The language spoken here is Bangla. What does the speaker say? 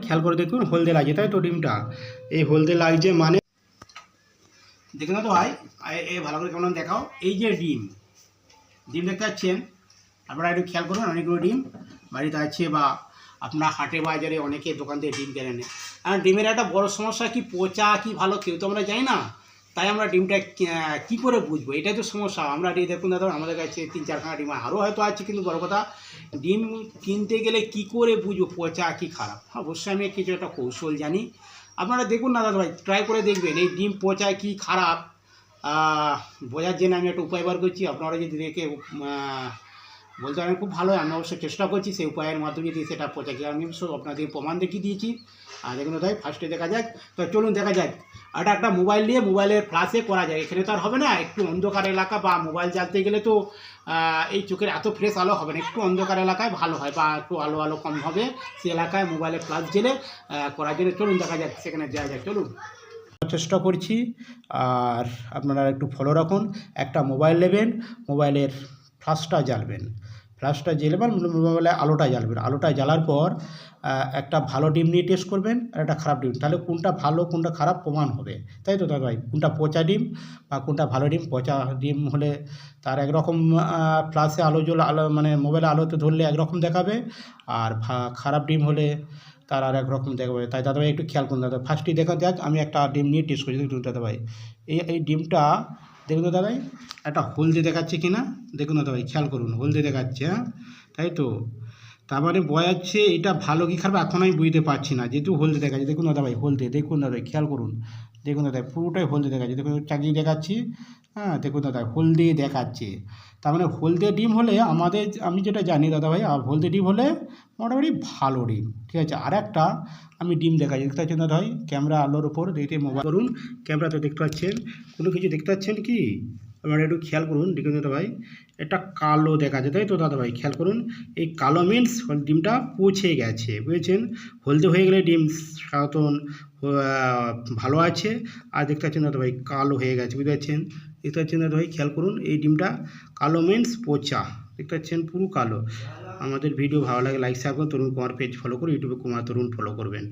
খেয়াল করে দেখুন হলদে লাগছে, তাই তো ডিমটা এই হলদে লাগছে মানে দেখুন না তো ভাই, এই ভালো করে কেমন দেখাও। এই যে ডিম দেখতে পাচ্ছেন আপনারা, একটু খেয়াল করুন। অনেকগুলো ডিম বাড়িতে আছে বা আপনার হাটে বাজারে অনেকে দোকান থেকে ডিম কেনে নেয়। আর ডিমের একটা বড় সমস্যা কি, পচা কি ভালো কেউ তো আমরা জানি না, তাই আমরা ডিমটা কী করে বুঝবো, এটাই তো সমস্যা। আমরা দেখুন দাদা আমাদের কাছে 3-4খানা ডিম আরও হয়তো আছে, কিন্তু বড় কথা ডিম কিনতে গেলে কি করে বুঝবো পচা কি খারাপ। অবশ্যই আমি কিছু একটা কৌশল জানি, আপনারা দেখুন না দাদা ভাই, ট্রাই করে দেখবেন এই ডিম পচা কি খারাপ বোঝার জন্য আমি একটা উপায় বার করছি। আপনারা যদি দেখে বলতে পারেন খুব ভালো হয়, আমি অবশ্যই চেষ্টা করছি সেই উপায়ের মাধ্যমে দিয়ে সেটা পচা কি আমি সব আপনাদের প্রমাণ দেখিয়ে দিয়েছি। আর দেখুন তাই ফার্স্টে দেখা যাক, তো চলুন দেখা যাক। এটা একটা মোবাইল নিয়ে মোবাইলের ফ্ল্যাশে করা যায়, এখানে তো আর হবে না, একটু অন্ধকার এলাকা বা মোবাইল জ্বালতে গেলে তো এই চোখের এত ফ্রেশ আলো হবে না, একটু অন্ধকার এলাকায় ভালো হয় বা একটু আলো কম হবে সেই এলাকায় মোবাইলের ফ্ল্যাশ জেলে করার জন্য চলুন দেখা যাক, সেখানে যাওয়া যাক, চলুন। চেষ্টা করছি আর আপনারা একটু ফলো রাখুন। একটা মোবাইল নেবেন, মোবাইলের ফ্ল্যাশটা জ্বালবেন, ফ্ল্যাশটা জ্বালবেন, মোবাইলে আলোটা জ্বালবেন, আলোটা জ্বালার পর একটা ভালো ডিম নিয়ে টেস্ট করবেন আর একটা খারাপ ডিম, তাহলে কোনটা ভালো কোনটা খারাপ প্রমাণ হবে, তাই তো দাদা ভাই। কোনটা পচা ডিম বা কোনটা ভালো ডিম, পচা ডিম হলে তার একরকম ফ্ল্যাশে আলো মানে মোবাইলে আলোতে ধরলে একরকম দেখাবে, আর খারাপ ডিম হলে তার আর একরকম দেখাবে। তাই দাদাভাই একটু খেয়াল করুন দাদা, ফার্স্টই দেখা যাক, আমি একটা ডিম নিয়ে টেস্ট করছি। দেখুন দাদাভাই এই ডিমটা দেখুন দাদাভাই একটা হলদে দেখাচ্ছে কি না, দেখুন দাদাভাই খেয়াল করুন হলদে দেখাচ্ছে, হ্যাঁ তাই তো, তার মানে বোঝাচ্ছে এটা ভালো কি খারাপ এখন আমি বুঝতে পারছি না, যেহেতু হলদে দেখাচ্ছে। দেখুন দাদাভাই হলদে, দেখুন দাদাভাই খেয়াল করুন, দেখুন দাদা পুরোটাই হলদে দেখাচ্ছে, দেখুন চাকিয়ে দেখাচ্ছি, হ্যাঁ দেখুন দাদা হলদে দেখাচ্ছে। তার মানে হলদে ডিম হলে আমি যেটা জানি দাদাভাই, হলদে ডিম হলে মোটামুটি ভালো ডিম, ঠিক আছে। আর একটা আমি ডিম দেখাচ্ছি, দেখতে পাচ্ছেন দাদাভাই ক্যামেরা আলোর ওপর দেখতে মোবাইল করুন, ক্যামেরাতে দেখতে পাচ্ছেন কোনো কিছু দেখতে পাচ্ছেন কি, আপনারা একটু খেয়াল করুন। দেখুন দাদাভাই এটা কালো দেখাচ্ছে, তাই তো দাদাভাই খেয়াল করুন, এই কালো মিন্স ডিমটা পচে গেছে, বুঝেছেন। হলদে হয়ে গেলে ডিম সাধারণত ভালো আছে, আর দেখতে পাচ্ছেন দাদাভাই কালো হয়ে গেছে, বুঝতে পারছেন। দেখতে পাচ্ছেন দাদাভাই খেয়াল করুন এই ডিমটা কালো মিন্স পচা, দেখতে পাচ্ছেন পুরো কালো। আমাদের ভিডিও ভালো লাগে লাইক শেয়ার করুন, তরুণ কুমার পেজ ফলো করুন, ইউটিউবে কুমার তরুণ ফলো করবেন।